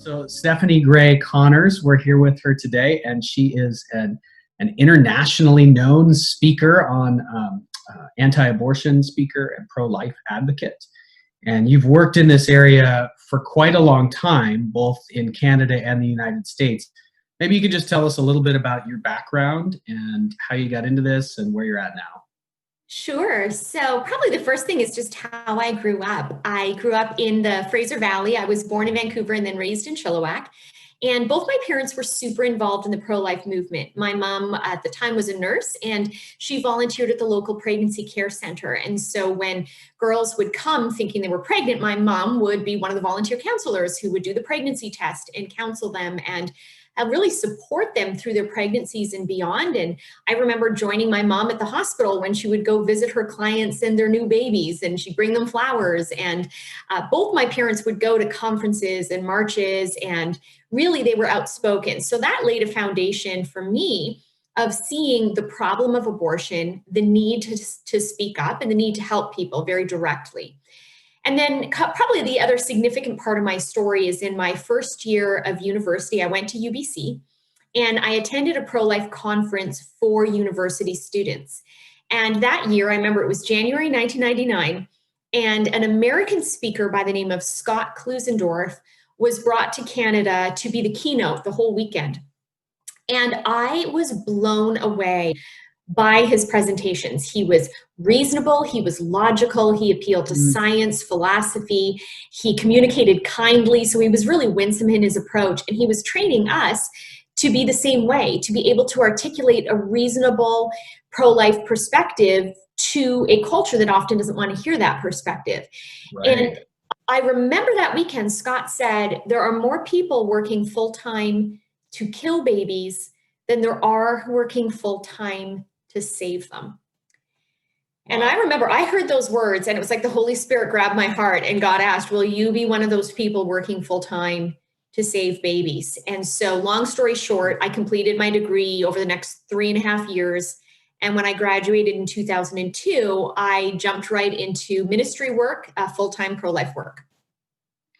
So Stephanie Gray Connors, we're here with her today, and she is an internationally known speaker on anti-abortion speaker and pro-life advocate. And you've worked in this area for quite a long time, both in Canada and the United States. Maybe you could just tell us a little bit about your background and how you got into this and where you're at now. Sure. So probably the first thing is just how I grew up. I grew up in the Fraser Valley. I was born in Vancouver and then raised in Chilliwack. And both my parents were super involved in the pro-life movement. My mom at the time was a nurse and she volunteered at the local pregnancy care center. And so when girls would come thinking they were pregnant, my mom would be one of the volunteer counselors who would do the pregnancy test and counsel them and really support them through their pregnancies and beyond. And I remember joining my mom at the hospital when she would go visit her clients and their new babies, and she'd bring them flowers. And both my parents would go to conferences and marches, and really they were outspoken. So that laid a foundation for me of seeing the problem of abortion, the need to speak up, and the need to help people very directly. And then probably the other significant part of my story is in my first year of university, I went to UBC and I attended a pro-life conference for university students. And that year, I remember it was January 1999, and an American speaker by the name of Scott Klusendorf was brought to Canada to be the keynote the whole weekend. And I was blown away by his presentations. He was reasonable, he was logical, he appealed to science, philosophy, he communicated kindly, so he was really winsome in his approach, and he was training us to be the same way, to be able to articulate a reasonable pro-life perspective to a culture that often doesn't want to hear that perspective. Right. And I remember that weekend, Scott said, there are more people working full-time to kill babies than there are working full-time to save them. And I remember I heard those words and it was like the Holy Spirit grabbed my heart and God asked, will you be one of those people working full time to save babies? And so long story short, I completed my degree over the next 3.5 years. And when I graduated in 2002, I jumped right into ministry work, full-time pro-life work.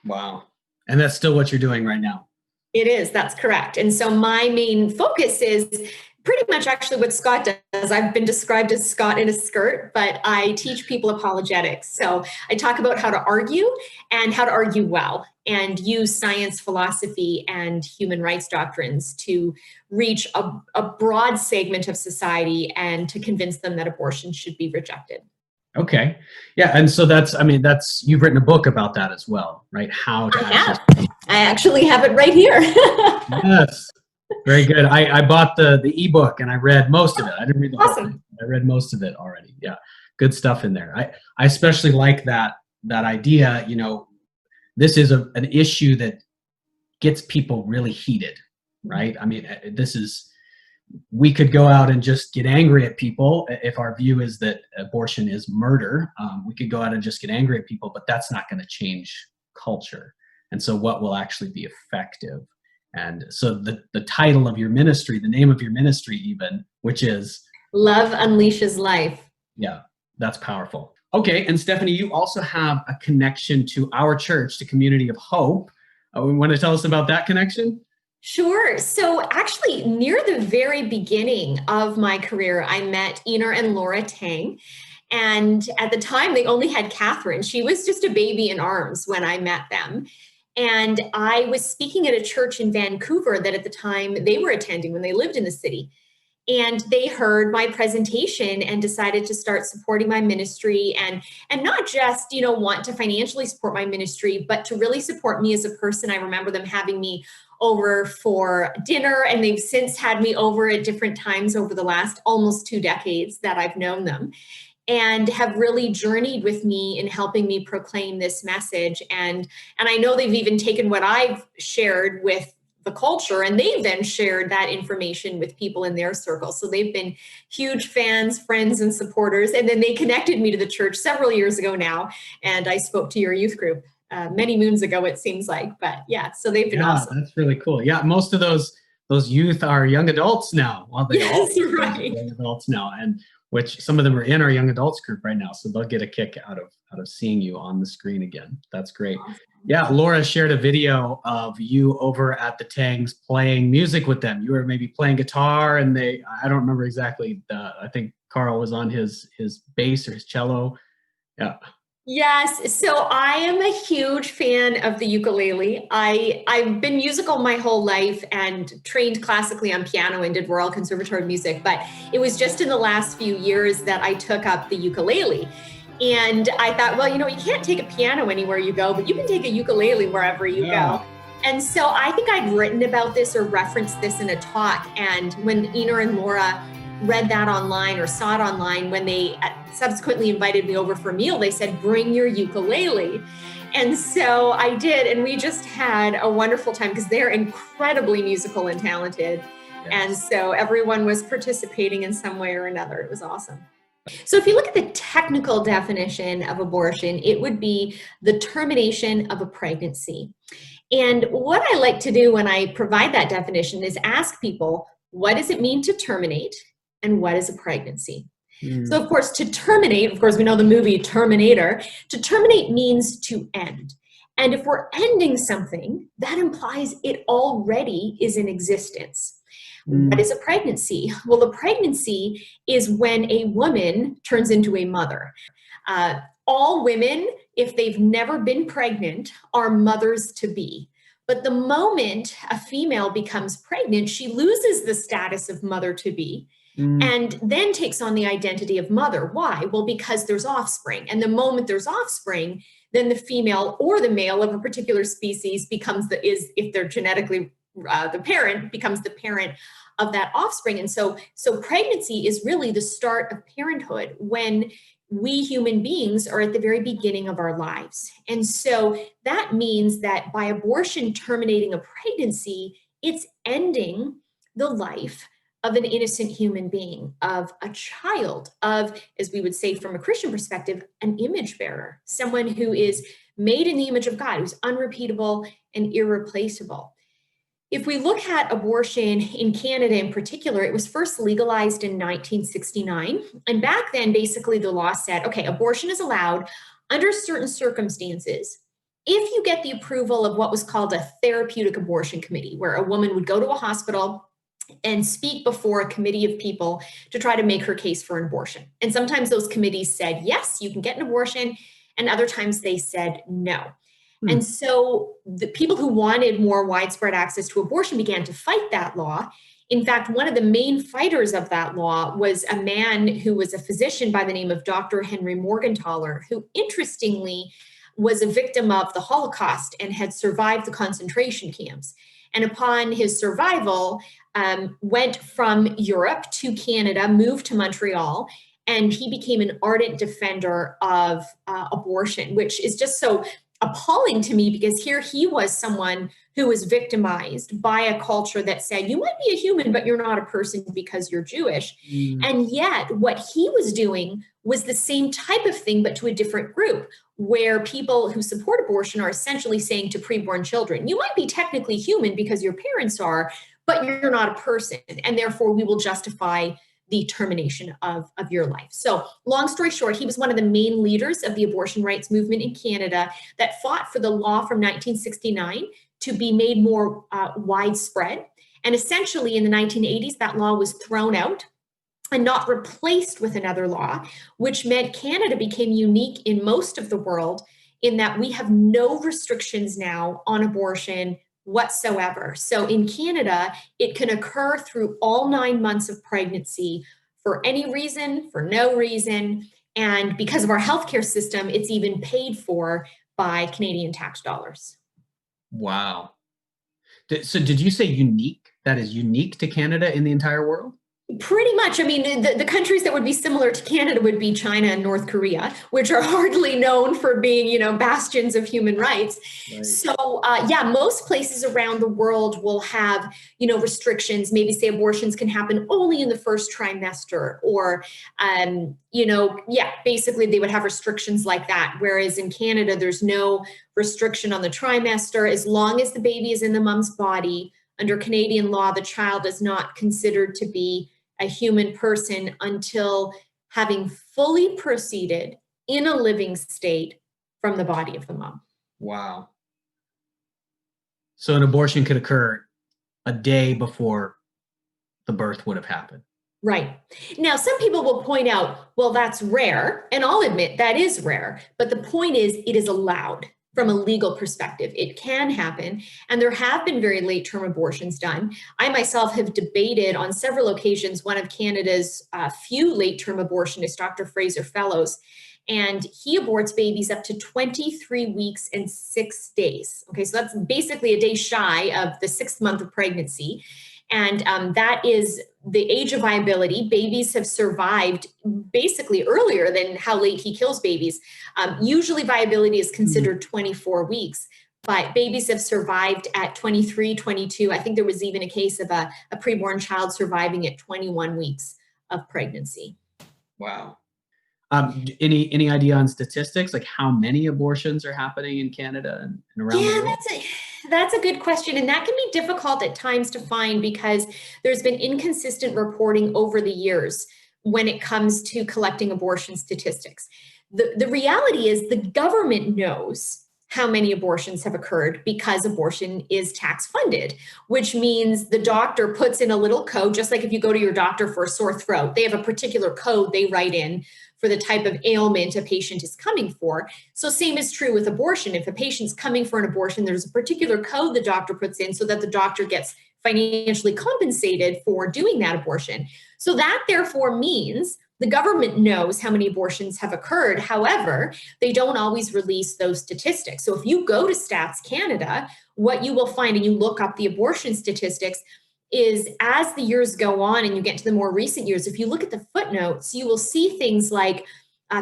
Wow. And that's still what you're doing right now? It is, that's correct. And so my main focus is pretty much actually what Scott does. I've been described as Scott in a skirt, but I teach people apologetics. So I talk about how to argue and how to argue well and use science, philosophy, and human rights doctrines to reach a broad segment of society and to convince them that abortion should be rejected. Okay. Yeah. And so you've written a book about that as well, right? How to I actually have it right here. Yes. Very good. I bought the ebook and I read most of it. I didn't read the whole thing. I read most of it already. Yeah. Good stuff in there. I especially like that idea, this is an issue that gets people really heated, right? I mean, we could go out and just get angry at people if our view is that abortion is murder. We could go out and just get angry at people, but that's not going to change culture. And so what will actually be effective? And so the title of your ministry, the name of your ministry even, which is Love Unleashes Life. Yeah, that's powerful. Okay, and Stephanie, you also have a connection to our church, the Community of Hope. Want to tell us about that connection? Sure. So actually, near the very beginning of my career, I met Einar and Laura Tang. And at the time, they only had Catherine. She was just a baby in arms when I met them. And I was speaking at a church in Vancouver that at the time they were attending when they lived in the city. And they heard my presentation and decided to start supporting my ministry and not just, want to financially support my ministry, but to really support me as a person. I remember them having me over for dinner, and they've since had me over at different times over the last almost 2 decades that I've known them, and have really journeyed with me in helping me proclaim this message. And I know they've even taken what I've shared with the culture, and they've then shared that information with people in their circle. So they've been huge fans, friends, and supporters. And then they connected me to the church several years ago now. And I spoke to your youth group many moons ago, it seems like. But yeah, so they've been awesome. That's really cool. Yeah, most of those youth are young adults now. Well, they all are young adults now, and which some of them are in our young adults group right now. So they'll get a kick out of seeing you on the screen again. That's great. Yeah, Laura shared a video of you over at the Tangs playing music with them. You were maybe playing guitar, and I don't remember exactly. I think Carl was on his bass or his cello. Yeah. Yes, so I am a huge fan of the ukulele. I've been musical my whole life and trained classically on piano and did Royal Conservatory of Music, but it was just in the last few years that I took up the ukulele. And I thought, well, you can't take a piano anywhere you go, but you can take a ukulele wherever you go. And so I think I'd written about this or referenced this in a talk. And when Ina and Laura read that online or saw it online, when they subsequently invited me over for a meal, they said, bring your ukulele. And so I did, and we just had a wonderful time because they're incredibly musical and talented. Yes. And so everyone was participating in some way or another. It was awesome. So if you look at the technical definition of abortion, it would be the termination of a pregnancy. And what I like to do when I provide that definition is ask people, what does it mean to terminate? And what is a pregnancy? So of course, to terminate, of course, we know the movie Terminator. To terminate means to end. And if we're ending something, that implies it already is in existence. What is a pregnancy? Well, a pregnancy is when a woman turns into a mother. All women, if they've never been pregnant, are mothers to be. But the moment a female becomes pregnant, she loses the status of mother to be. And then takes on the identity of mother. Why? Well, because there's offspring. And the moment there's offspring, then the female or the male of a particular species becomes if they're genetically the parent, becomes the parent of that offspring. And so pregnancy is really the start of parenthood when we human beings are at the very beginning of our lives. And so that means that by abortion terminating a pregnancy, it's ending the life of an innocent human being, of a child, of, as we would say from a Christian perspective, an image bearer, someone who is made in the image of God, who's unrepeatable and irreplaceable. If we look at abortion in Canada in particular, it was first legalized in 1969. And back then, basically the law said, okay, abortion is allowed under certain circumstances if you get the approval of what was called a therapeutic abortion committee, where a woman would go to a hospital and speak before a committee of people to try to make her case for an abortion. And sometimes those committees said, yes, you can get an abortion. And other times they said no. And so the people who wanted more widespread access to abortion began to fight that law. In fact, one of the main fighters of that law was a man who was a physician by the name of Dr. Henry Morgentaler, who interestingly was a victim of the Holocaust and had survived the concentration camps. And upon his survival, went from Europe to Canada, moved to Montreal, and he became an ardent defender of abortion, which is just so appalling to me because here he was someone who was victimized by a culture that said, you might be a human, but you're not a person because you're Jewish. And yet what he was doing was the same type of thing, but to a different group, where people who support abortion are essentially saying to preborn children, you might be technically human because your parents are, but you're not a person. And therefore we will justify the termination of your life. So long story short, he was one of the main leaders of the abortion rights movement in Canada that fought for the law from 1969 to be made more widespread. And essentially in the 1980s, that law was thrown out and not replaced with another law, which meant Canada became unique in most of the world in that we have no restrictions now on abortion whatsoever. So in Canada, it can occur through all 9 months of pregnancy for any reason, for no reason. And because of our healthcare system, it's even paid for by Canadian tax dollars. Wow. So did you say unique? That is unique to Canada in the entire world? Pretty much. I mean, the countries that would be similar to Canada would be China and North Korea, which are hardly known for being, bastions of human rights. Right. So, most places around the world will have, restrictions. Maybe say abortions can happen only in the first trimester or, basically they would have restrictions like that. Whereas in Canada, there's no restriction on the trimester. As long as the baby is in the mom's body, under Canadian law, the child is not considered to be a human person until having fully proceeded in a living state from the body of the mom. Wow. So an abortion could occur a day before the birth would have happened. Right. Now, some people will point out, well, that's rare. And I'll admit that is rare. But the point is, it is allowed from a legal perspective. It can happen. And there have been very late term abortions done. I myself have debated on several occasions one of Canada's few late term abortionists, Dr. Fraser Fellows. And he aborts babies up to 23 weeks and 6 days. Okay, so that's basically a day shy of the 6th month of pregnancy. And that is the age of viability. Babies have survived basically earlier than how late he kills babies. Usually viability is considered 24 weeks, but babies have survived at 23, 22. I think there was even a case of a preborn child surviving at 21 weeks of pregnancy. Wow. Any idea on statistics, like how many abortions are happening in Canada and around the world? That's a good question. And that can be difficult at times to find because there's been inconsistent reporting over the years when it comes to collecting abortion statistics. The reality is the government knows how many abortions have occurred because abortion is tax funded, which means the doctor puts in a little code, just like if you go to your doctor for a sore throat, they have a particular code they write in for the type of ailment a patient is coming for. So same is true with abortion. If a patient's coming for an abortion, there's a particular code the doctor puts in so that the doctor gets financially compensated for doing that abortion. So that therefore means the government knows how many abortions have occurred. However, they don't always release those statistics. So if you go to Stats Canada, what you will find, and you look up the abortion statistics, is as the years go on and you get to the more recent years, if you look at the footnotes, you will see things like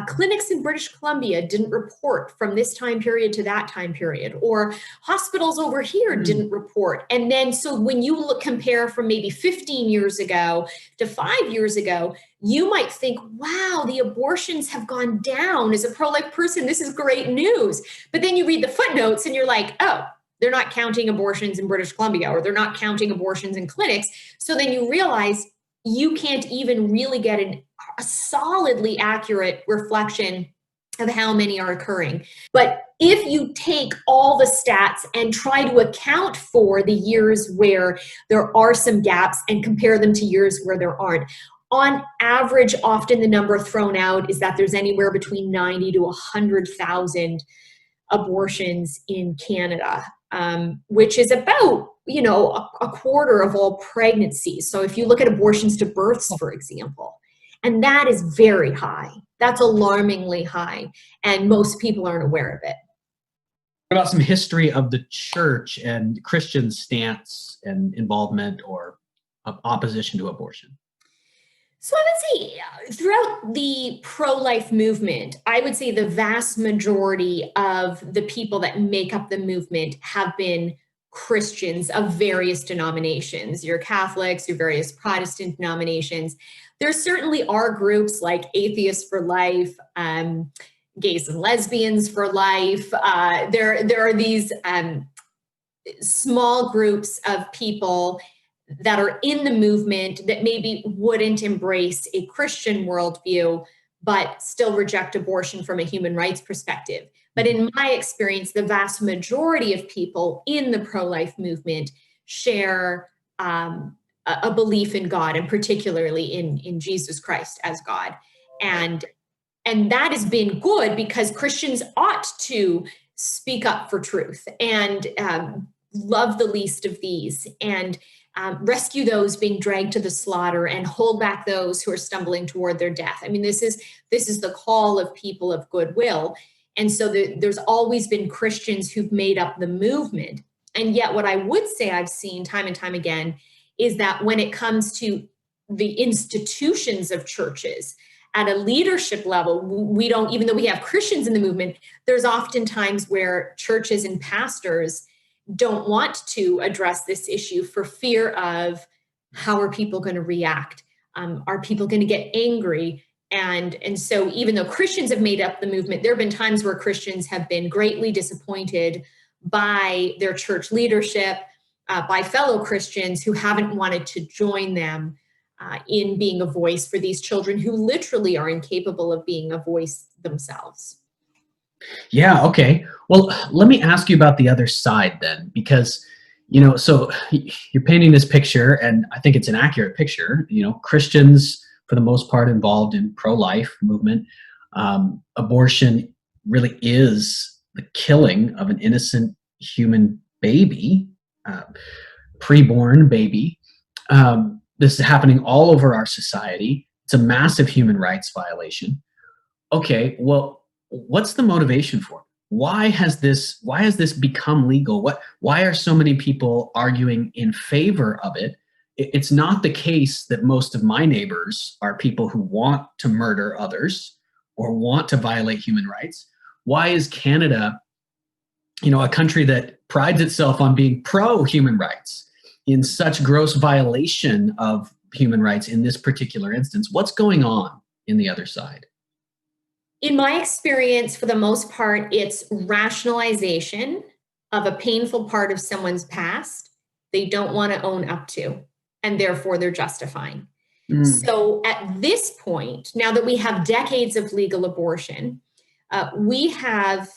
clinics in British Columbia didn't report from this time period to that time period, or hospitals over here didn't report. And then, so when you compare from maybe 15 years ago to 5 years ago, you might think, wow, the abortions have gone down. As a pro-life person, this is great news. But then you read the footnotes and you're like, oh, they're not counting abortions in British Columbia, or they're not counting abortions in clinics. So then you realize you can't even really get a solidly accurate reflection of how many are occurring. But if you take all the stats and try to account for the years where there are some gaps and compare them to years where there aren't, on average, often the number thrown out is that there's anywhere between 90 to 100,000 abortions in Canada, which is about, a quarter of all pregnancies. So if you look at abortions to births, for example, and that is very high. That's alarmingly high, and most people aren't aware of it. What about some history of the church and Christian stance and involvement or opposition to abortion? So I would say throughout the pro-life movement, I would say the vast majority of the people that make up the movement have been Christians of various denominations, your Catholics, your various Protestant denominations. There certainly are groups like Atheists for Life, Gays and Lesbians for Life. There are these small groups of people that are in the movement that maybe wouldn't embrace a Christian worldview, but still reject abortion from a human rights perspective. But in my experience, the vast majority of people in the pro-life movement share a belief in God, and particularly in Jesus Christ as God. And that has been good because Christians ought to speak up for truth and love the least of these, and rescue those being dragged to the slaughter, and hold back those who are stumbling toward their death. I mean, this is the call of people of goodwill. And so there's always been Christians who've made up the movement. And yet what I would say I've seen time and time again is that when it comes to the institutions of churches at a leadership level, we don't, even though we have Christians in the movement, there's often times where churches and pastors don't want to address this issue for fear of how are people going to react? Are people going to get angry? And so even though Christians have made up the movement, there have been times where Christians have been greatly disappointed by their church leadership, by fellow Christians who haven't wanted to join them in being a voice for these children who literally are incapable of being a voice themselves. Yeah, okay. Well, let me ask you about the other side then, because So you're painting this picture, and I think it's an accurate picture. Christians, for the most part, involved in pro-life movement. Abortion really is the killing of an innocent human baby, preborn baby. This is happening all over our society. It's a massive human rights violation. Okay, well, what's the motivation for it? Why has this become legal? Why are so many people arguing in favor of it? It's not the case that most of my neighbors are people who want to murder others or want to violate human rights. Why is Canada, a country that prides itself on being pro human rights, in such gross violation of human rights in this particular instance? What's going on in the other side? In my experience, for the most part, it's rationalization of a painful part of someone's past they don't want to own up to, and therefore they're justifying. So at this point, now that we have decades of legal abortion, we have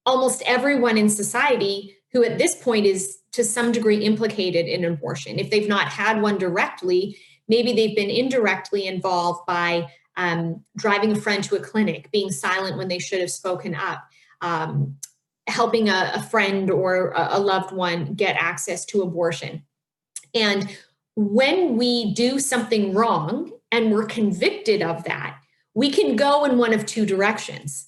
almost everyone in society who at this point is to some degree implicated in abortion. If they've not had one directly, maybe they've been indirectly involved by driving a friend to a clinic, being silent when they should have spoken up, helping a friend or a loved one get access to abortion. And when we do something wrong and we're convicted of that, we can go in one of two directions.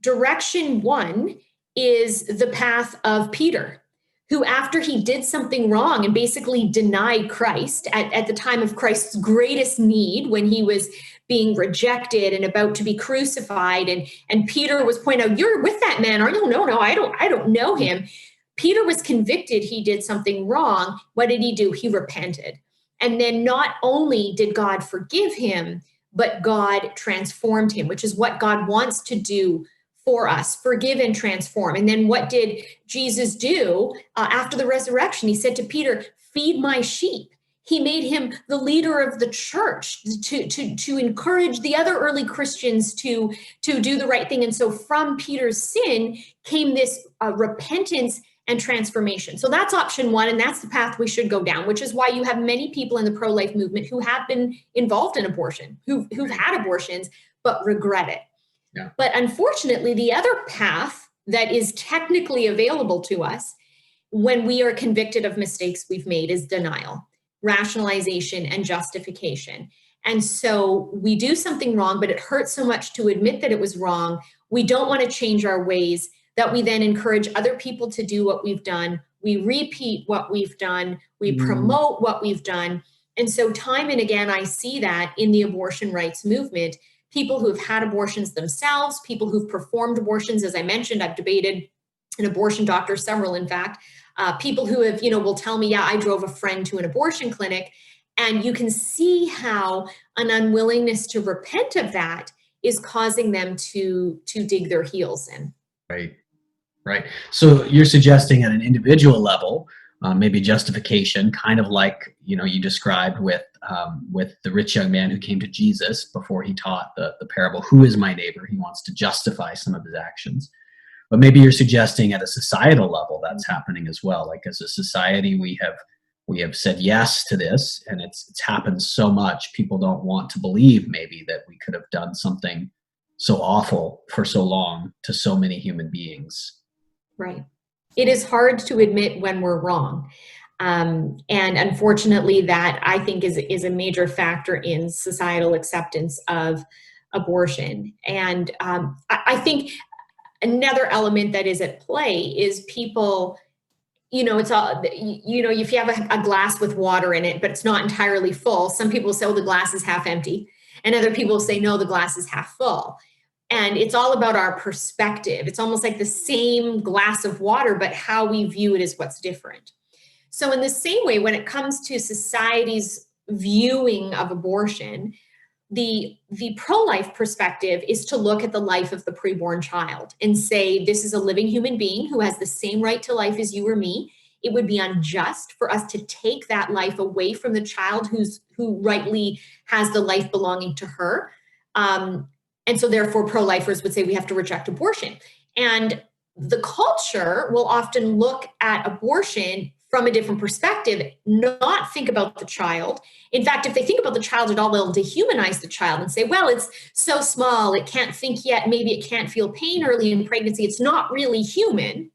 Direction one is the path of Peter, who, after he did something wrong and basically denied Christ at the time of Christ's greatest need, when he was being rejected and about to be crucified, and Peter was pointing out, "You're with that man, aren't you?" No, I don't know him. Peter was convicted he did something wrong. What did he do? He repented. And then not only did God forgive him, but God transformed him, which is what God wants to do for us, forgive and transform. And then what did Jesus do after the resurrection? He said to Peter, "Feed my sheep." He made him the leader of the church to encourage the other early Christians to do the right thing. And so from Peter's sin came this repentance and transformation. So that's option one, and that's the path we should go down, which is why you have many people in the pro-life movement who have been involved in abortion, who've had abortions, but regret it. Yeah. But unfortunately, the other path that is technically available to us when we are convicted of mistakes we've made is denial, rationalization, and justification. And so we do something wrong, but it hurts so much to admit that it was wrong. We don't want to change our ways, that we then encourage other people to do what we've done. We repeat what we've done. We promote what we've done. And so time and again, I see that in the abortion rights movement. People who have had abortions themselves, people who've performed abortions. As I mentioned, I've debated an abortion doctor, several in fact, people who have, will tell me, yeah, I drove a friend to an abortion clinic. And you can see how an unwillingness to repent of that is causing them to dig their heels in. Right. So you're suggesting at an individual level, maybe justification, kind of like you described with the rich young man who came to Jesus before he taught the parable, "Who is my neighbor?" He wants to justify some of his actions. But maybe you're suggesting at a societal level that's happening as well. Like, as a society, we have said yes to this, and it's happened so much. People don't want to believe maybe that we could have done something so awful for so long to so many human beings. Right. It is hard to admit when we're wrong. And unfortunately, that I think is a major factor in societal acceptance of abortion. And I think another element that is at play is people, it's all, if you have a glass with water in it, but it's not entirely full, some people say, oh, the glass is half empty. And other people say, no, the glass is half full. And it's all about our perspective. It's almost like the same glass of water, but how we view it is what's different. So in the same way, when it comes to society's viewing of abortion, the pro-life perspective is to look at the life of the preborn child and say, this is a living human being who has the same right to life as you or me. It would be unjust for us to take that life away from the child who rightly has the life belonging to her. And so therefore pro-lifers would say we have to reject abortion. And the culture will often look at abortion from a different perspective, not think about the child. In fact, if they think about the child at all, they'll dehumanize the child and say, well, it's so small, it can't think yet, maybe it can't feel pain early in pregnancy, it's not really human.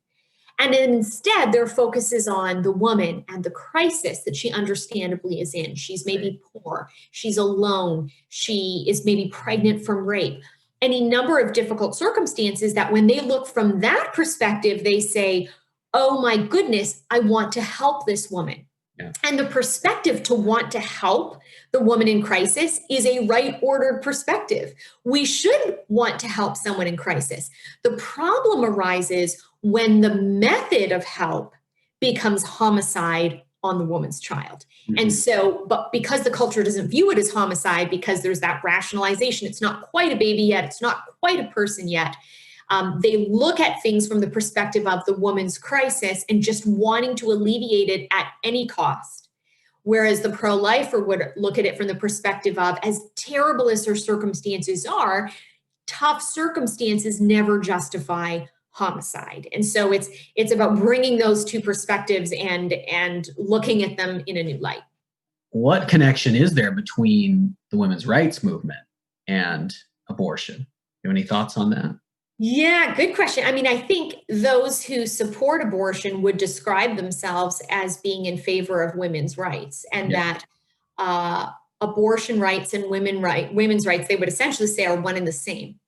And instead, their focus is on the woman and the crisis that she understandably is in. She's maybe poor, she's alone, she is maybe pregnant from rape. Any number of difficult circumstances that when they look from that perspective, they say, oh my goodness, I want to help this woman. Yeah. And the perspective to want to help the woman in crisis is a right-ordered perspective. We should want to help someone in crisis. The problem arises when the method of help becomes homicide on the woman's child. Mm-hmm. And so, but because the culture doesn't view it as homicide, because there's that rationalization, it's not quite a baby yet, it's not quite a person yet, they look at things from the perspective of the woman's crisis and just wanting to alleviate it at any cost. Whereas the pro-lifer would look at it from the perspective of, as terrible as her circumstances are, tough circumstances never justify homicide. And so it's about bringing those two perspectives and looking at them in a new light. What connection is there between the women's rights movement and abortion? You have any thoughts on that? Yeah, good question. I mean, I think those who support abortion would describe themselves as being in favor of women's rights, and that abortion rights and women's rights, they would essentially say, are one and the same.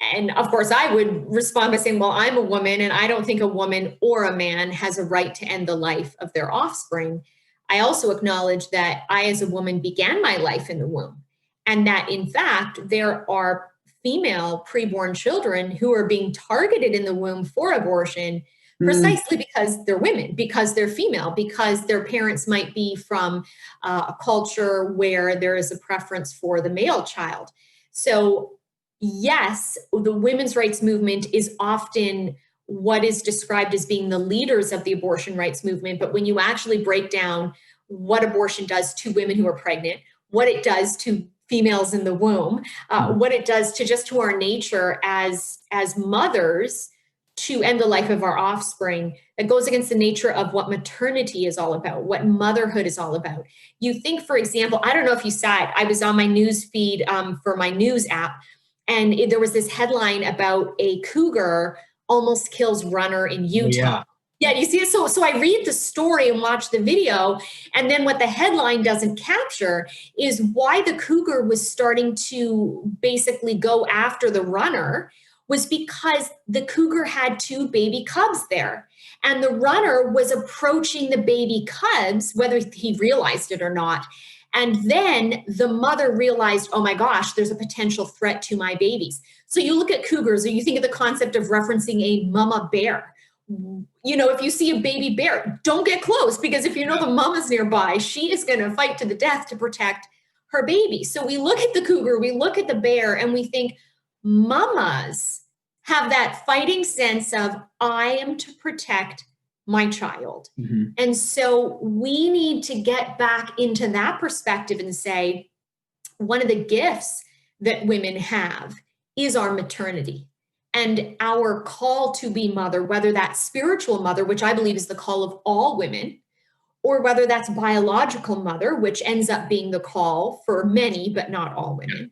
And of course, I would respond by saying, well, I'm a woman and I don't think a woman or a man has a right to end the life of their offspring. I also acknowledge that I, as a woman, began my life in the womb, and that in fact, there are female preborn children who are being targeted in the womb for abortion precisely because they're women, because they're female, because their parents might be from a culture where there is a preference for the male child. So yes, the women's rights movement is often what is described as being the leaders of the abortion rights movement. But when you actually break down what abortion does to women who are pregnant, what it does to females in the womb, what it does to our nature as mothers to end the life of our offspring, that goes against the nature of what maternity is all about, what motherhood is all about. You think, for example, I don't know if you saw it, I was on my news feed for my news app, and there was this headline about a cougar almost kills runner in Utah. Yeah, you see it? So I read the story and watch the video, and then what the headline doesn't capture is why the cougar was starting to basically go after the runner was because the cougar had two baby cubs there. And the runner was approaching the baby cubs, whether he realized it or not. And then the mother realized, oh my gosh, there's a potential threat to my babies. So you look at cougars, or you think of the concept of referencing a mama bear. You know, if you see a baby bear, don't get close, because if you know the mama's nearby, she is going to fight to the death to protect her baby. So we look at the cougar, we look at the bear, and we think mamas have that fighting sense of, I am to protect my child. Mm-hmm. And so we need to get back into that perspective and say, one of the gifts that women have is our maternity. And our call to be mother, whether that's spiritual mother, which I believe is the call of all women, or whether that's biological mother, which ends up being the call for many, but not all women.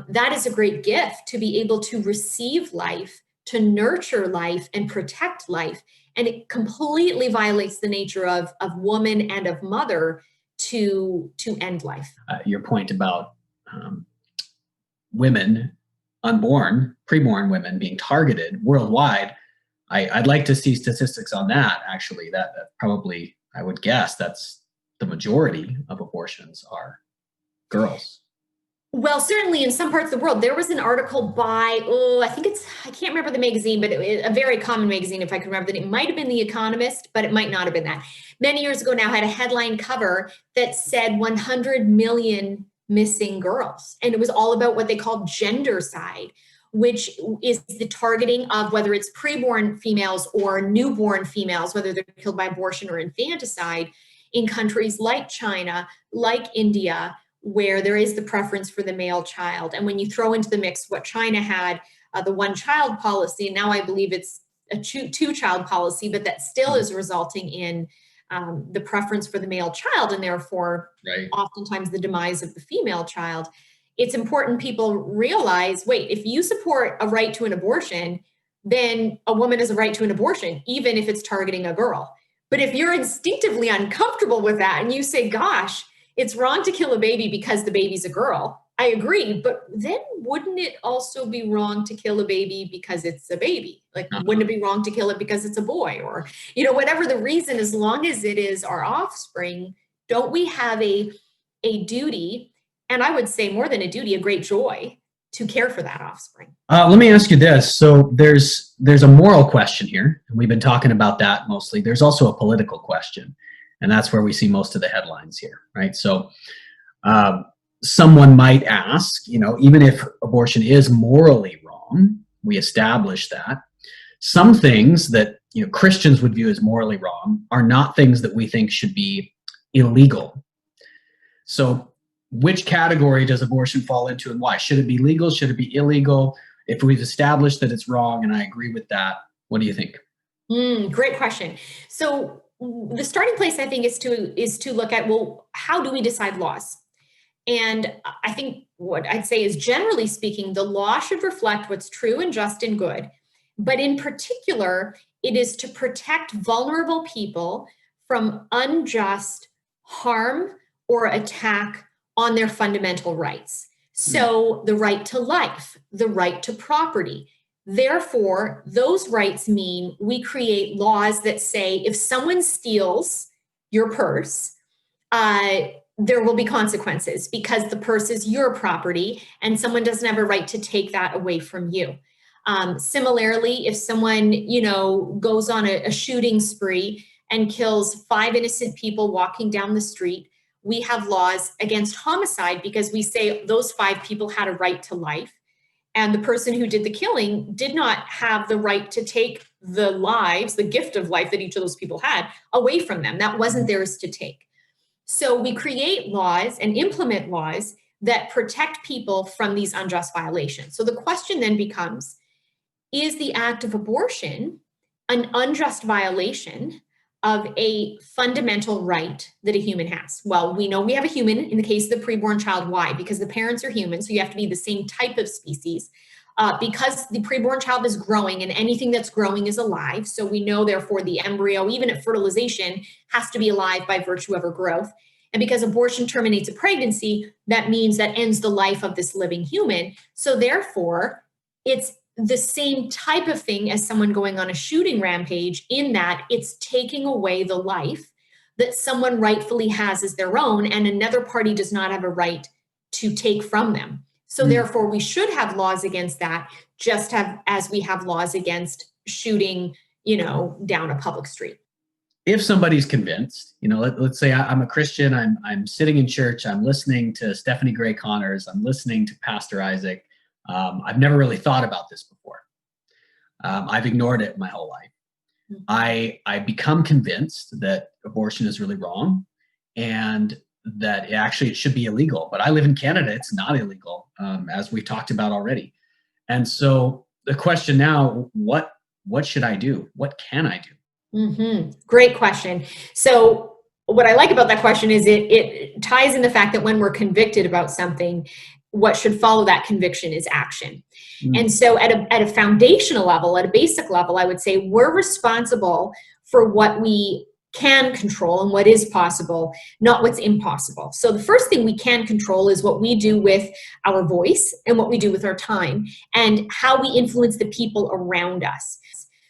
That is a great gift, to be able to receive life, to nurture life, and protect life. And it completely violates the nature of woman and of mother to end life. Your point about women, unborn, preborn women being targeted worldwide, I'd like to see statistics on that, actually. That probably, I would guess, that's the majority of abortions are girls. Well, certainly in some parts of the world. There was an article by, I can't remember the magazine, but a very common magazine, if I can remember. It might have been The Economist, but it might not have been that. Many years ago now, had a headline cover that said 100 million missing girls. And it was all about what they call gendercide, which is the targeting of whether it's preborn females or newborn females, whether they're killed by abortion or infanticide, in countries like China, like India, where there is the preference for the male child. And when you throw into the mix what China had, the one-child policy, and now I believe it's a two-child policy, but that still is resulting in the preference for the male child, and therefore oftentimes the demise of the female child. It's important people realize, wait, if you support a right to an abortion, then a woman has a right to an abortion, even if it's targeting a girl. But if you're instinctively uncomfortable with that and you say, gosh, it's wrong to kill a baby because the baby's a girl, I agree, but then wouldn't it also be wrong to kill a baby because it's a baby? Like, wouldn't it be wrong to kill it because it's a boy? Or, whatever the reason, as long as it is our offspring, don't we have a duty, and I would say more than a duty, a great joy, to care for that offspring? Let me ask you this. So there's a moral question here, and we've been talking about that mostly. There's also a political question, and that's where we see most of the headlines here, right? So someone might ask, even if abortion is morally wrong, we establish that, some things that Christians would view as morally wrong are not things that we think should be illegal. So which category does abortion fall into, and why? Should it be legal? Should it be illegal? If we've established that it's wrong, and I agree with that, what do you think? Great question. So the starting place, I think, is to look at, well, how do we decide laws? And I think what I'd say is, generally speaking, the law should reflect what's true and just and good. But in particular, it is to protect vulnerable people from unjust harm or attack on their fundamental rights. So the right to life, the right to property. Therefore, those rights mean we create laws that say if someone steals your purse, there will be consequences because the purse is your property and someone doesn't have a right to take that away from you. Similarly, if someone, goes on a shooting spree and kills 5 innocent people walking down the street, we have laws against homicide because we say those 5 people had a right to life. And the person who did the killing did not have the right to take the lives, the gift of life that each of those people had, away from them. That wasn't theirs to take. So we create laws and implement laws that protect people from these unjust violations. So the question then becomes, is the act of abortion an unjust violation of a fundamental right that a human has? Well, we know we have a human in the case of the preborn child. Why? Because the parents are human, so you have to be the same type of species. Because the preborn child is growing, and anything that's growing is alive. So we know, therefore, the embryo, even at fertilization, has to be alive by virtue of her growth. And because abortion terminates a pregnancy, that means that ends the life of this living human. So therefore, it's the same type of thing as someone going on a shooting rampage, in that it's taking away the life that someone rightfully has as their own, and another party does not have a right to take from them. So therefore, we should have laws against that, just as we have laws against shooting, down a public street. If somebody's convinced, let's say I'm a Christian, I'm sitting in church, I'm listening to Stephanie Gray Connors, I'm listening to Pastor Isaac. I've never really thought about this before. I've ignored it my whole life. I become convinced that abortion is really wrong, and that it should be illegal. But I live in Canada, it's not illegal, as we've talked about already. And so the question now, what should I do? What can I do? Great question. So what I like about that question is it ties in the fact that when we're convicted about something, what should follow that conviction is action. And so at a foundational level, at a basic level, I would say we're responsible for what we can control and what is possible, not what's impossible. So the first thing we can control is what we do with our voice and what we do with our time, and how we influence the people around us.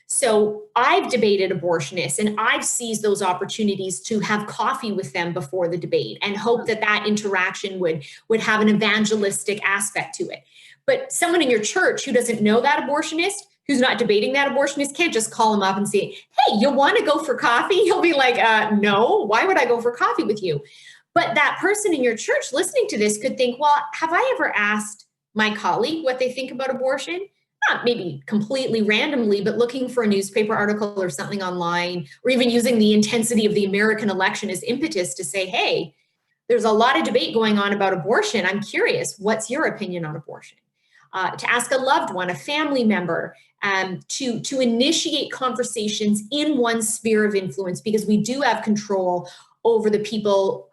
So I've debated abortionists, and I've seized those opportunities to have coffee with them before the debate and hope that interaction would have an evangelistic aspect to it. But someone in your church who doesn't know that abortionist, who's not debating that abortionist, can't just call him up and say, hey, you want to go for coffee? He'll be like, no, why would I go for coffee with you? But that person in your church listening to this could think, well, have I ever asked my colleague what they think about abortion? Not maybe completely randomly, but looking for a newspaper article or something online, or even using the intensity of the American election as impetus to say, hey, there's a lot of debate going on about abortion. I'm curious, what's your opinion on abortion? to ask a loved one, a family member, to initiate conversations in one's sphere of influence, because we do have control over the people,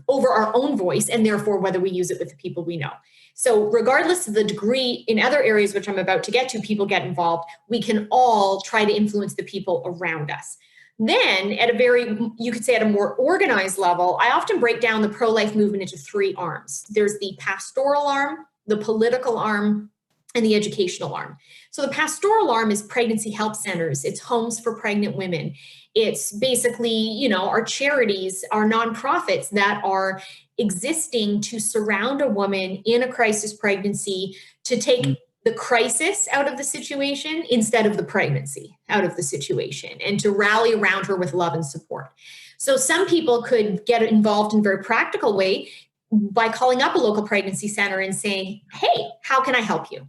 over our own voice, and therefore whether we use it with the people we know. So regardless of the degree in other areas, which I'm about to get to, people get involved, we can all try to influence the people around us. Then at a very, you could say at a more organized level, I often break down the pro-life movement into three arms. There's the pastoral arm, the political arm, and the educational arm. So the pastoral arm is pregnancy help centers. It's homes for pregnant women. It's basically, our charities, our nonprofits that are existing to surround a woman in a crisis pregnancy, to take the crisis out of the situation instead of the pregnancy out of the situation, and to rally around her with love and support. So some people could get involved in a very practical way by calling up a local pregnancy center and saying, hey, how can I help you?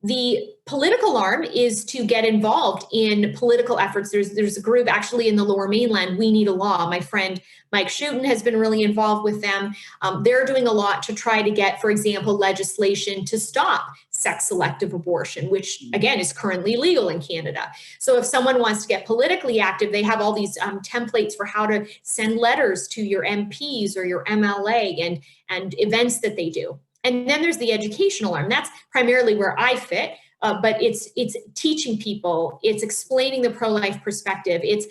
The political arm is to get involved in political efforts. There's a group actually in the Lower Mainland, We Need a Law. My friend Mike Schutten has been really involved with them. They're doing a lot to try to get, for example, legislation to stop sex-selective abortion, which again is currently legal in Canada. So if someone wants to get politically active, they have all these templates for how to send letters to your MPs or your MLA and events that they do. And then there's the educational arm. That's primarily where I fit, but it's teaching people, it's explaining the pro-life perspective. It's,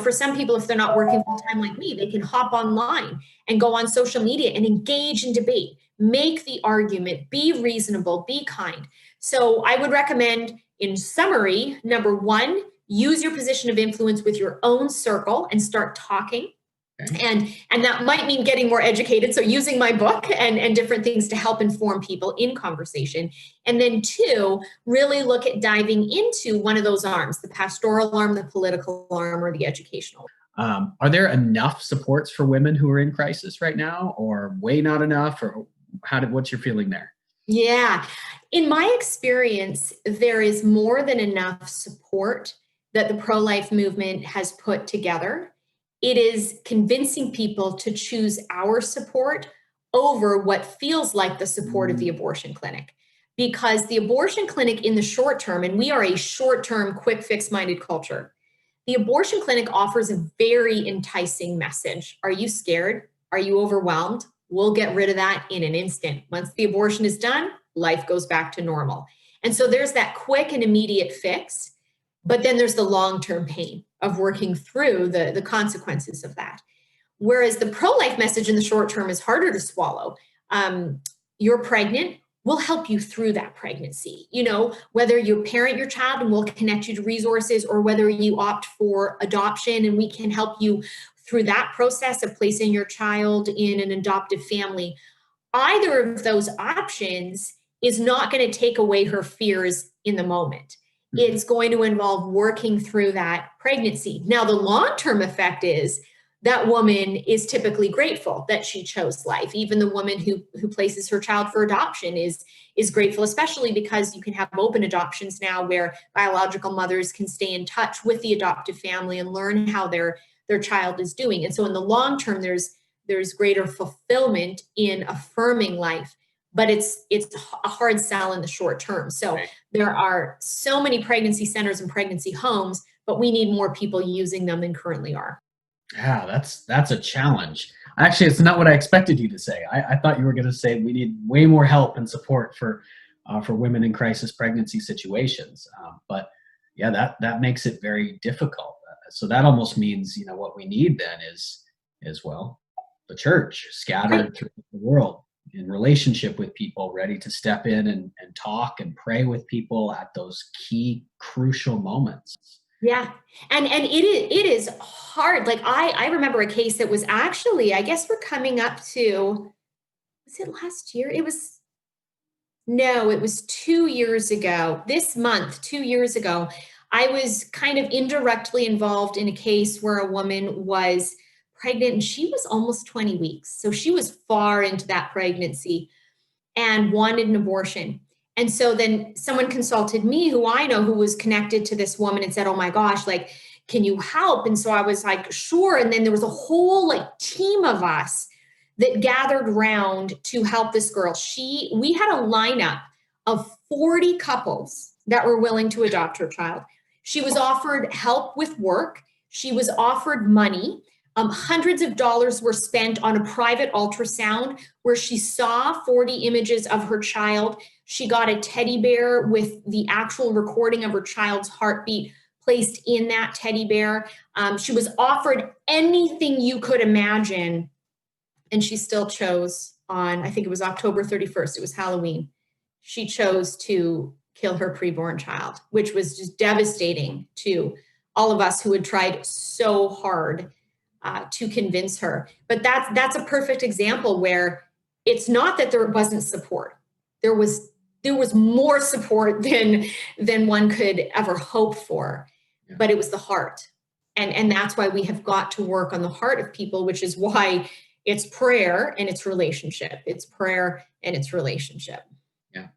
for some people, if they're not working full-time like me, they can hop online and go on social media and engage in debate, make the argument, be reasonable, be kind. So I would recommend, in summary, number one, use your position of influence with your own circle and start talking. And that might mean getting more educated. So using my book and different things to help inform people in conversation. And then two, really look at diving into one of those arms, the pastoral arm, the political arm, or the educational. Are there enough supports for women who are in crisis right now, or way not enough, or what's your feeling there? Yeah. In my experience, there is more than enough support that the pro-life movement has put together. It is convincing people to choose our support over what feels like the support of the abortion clinic. Because the abortion clinic in the short term, and we are a short-term, quick fix-minded culture, the abortion clinic offers a very enticing message. Are you scared? Are you overwhelmed? We'll get rid of that in an instant. Once the abortion is done, life goes back to normal. And so there's that quick and immediate fix, but then there's the long-term pain of working through the consequences of that. Whereas the pro-life message in the short term is harder to swallow. You're pregnant, we'll help you through that pregnancy. Whether you parent your child and we'll connect you to resources, or whether you opt for adoption and we can help you through that process of placing your child in an adoptive family. Either of those options is not going to take away her fears in the moment. It's going to involve working through that pregnancy. Now, the long-term effect is that woman is typically grateful that she chose life. Even the woman who places her child for adoption is grateful, especially because you can have open adoptions now where biological mothers can stay in touch with the adoptive family and learn how their child is doing. And so in the long term, there's greater fulfillment in affirming life. But it's a hard sell in the short term. So there are so many pregnancy centers and pregnancy homes, but we need more people using them than currently are. Yeah, that's a challenge. Actually, it's not what I expected you to say. I thought you were going to say we need way more help and support for women in crisis pregnancy situations. But yeah, that makes it very difficult. So that almost means, what we need then is well, the church scattered through the world, in relationship with people, ready to step in and talk and pray with people at those key crucial moments. Yeah. And it is hard. Like I remember a case that was actually, I guess we're coming up to, was it last year? It was 2 years ago. This month, 2 years ago, I was kind of indirectly involved in a case where a woman was pregnant and she was almost 20 weeks. So she was far into that pregnancy and wanted an abortion. And so then someone consulted me who I know who was connected to this woman and said, oh my gosh, like, can you help? And so I was like, sure. And then there was a whole team of us that gathered around to help this girl. We had a lineup of 40 couples that were willing to adopt her child. She was offered help with work. She was offered money. Hundreds of dollars were spent on a private ultrasound where she saw 40 images of her child. She got a teddy bear with the actual recording of her child's heartbeat placed in that teddy bear. She was offered anything you could imagine, and she still chose on, I think it was October 31st, it was Halloween. She chose to kill her preborn child, which was just devastating to all of us who had tried so hard to convince her. But that's a perfect example where it's not that there wasn't support. There was more support than one could ever hope for, but it was the heart. And that's why we have got to work on the heart of people, which is why it's prayer and it's relationship. It's prayer and it's relationship. Yeah.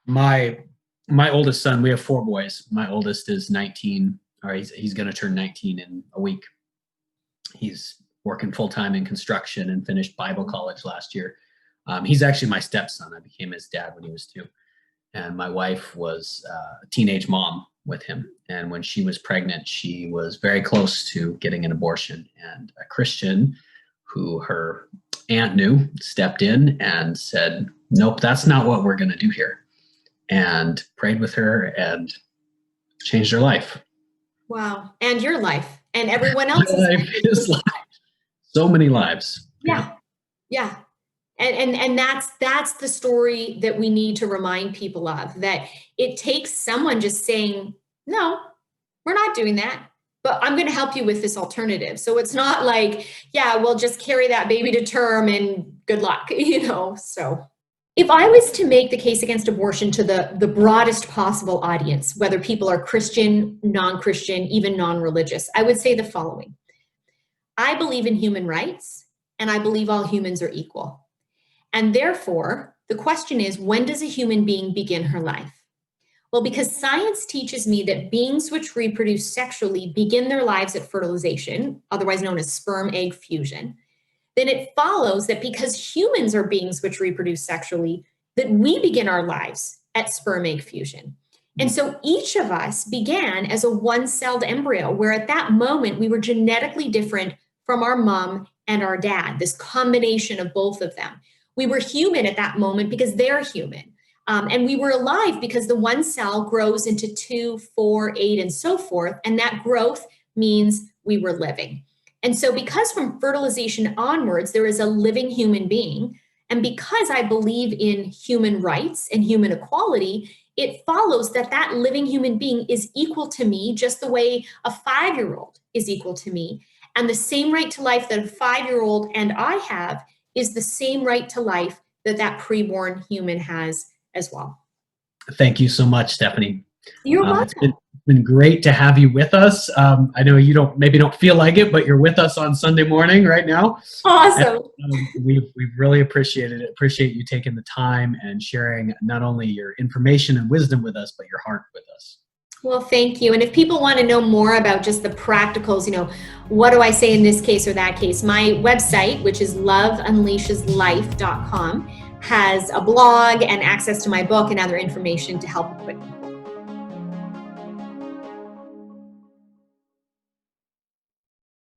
My oldest son, we have 4 boys. My oldest is 19, or he's going to turn 19 in a week. He's working full-time in construction and finished Bible college last year. He's actually my stepson. I became his dad when he was 2. And my wife was a teenage mom with him. And when she was pregnant, she was very close to getting an abortion. And a Christian who her aunt knew stepped in and said, nope, that's not what we're going to do here. And prayed with her and changed her life. Wow. And your life and everyone else's life. His life. So many lives. Yeah. And that's the story that we need to remind people of, that it takes someone just saying, no, we're not doing that, but I'm going to help you with this alternative. So it's not like, yeah, we'll just carry that baby to term and good luck, so. If I was to make the case against abortion to the broadest possible audience, whether people are Christian, non-Christian, even non-religious, I would say the following. I believe in human rights, and I believe all humans are equal. And therefore, the question is, when does a human being begin her life? Well, because science teaches me that beings which reproduce sexually begin their lives at fertilization, otherwise known as sperm-egg fusion, then it follows that because humans are beings which reproduce sexually, that we begin our lives at sperm-egg fusion. And so each of us began as a one-celled embryo, where at that moment we were genetically different from our mom and our dad, this combination of both of them. We were human at that moment because they're human. And we were alive because the one cell grows into 2, 4, 8, and so forth. And that growth means we were living. And so because from fertilization onwards, there is a living human being, and because I believe in human rights and human equality, it follows that that living human being is equal to me just the way a 5-year-old is equal to me. And the same right to life that a 5-year-old and I have is the same right to life that that preborn human has as well. Thank you so much, Stephanie. You're welcome. It's been great to have you with us. I know you maybe don't feel like it, but you're with us on Sunday morning right now. Awesome. And, we've really appreciated it. Appreciate you taking the time and sharing not only your information and wisdom with us, but your heart with us. Well, thank you. And if people want to know more about just the practicals, what do I say in this case or that case, my website, which is loveunleasheslife.com, has a blog and access to my book and other information to help equip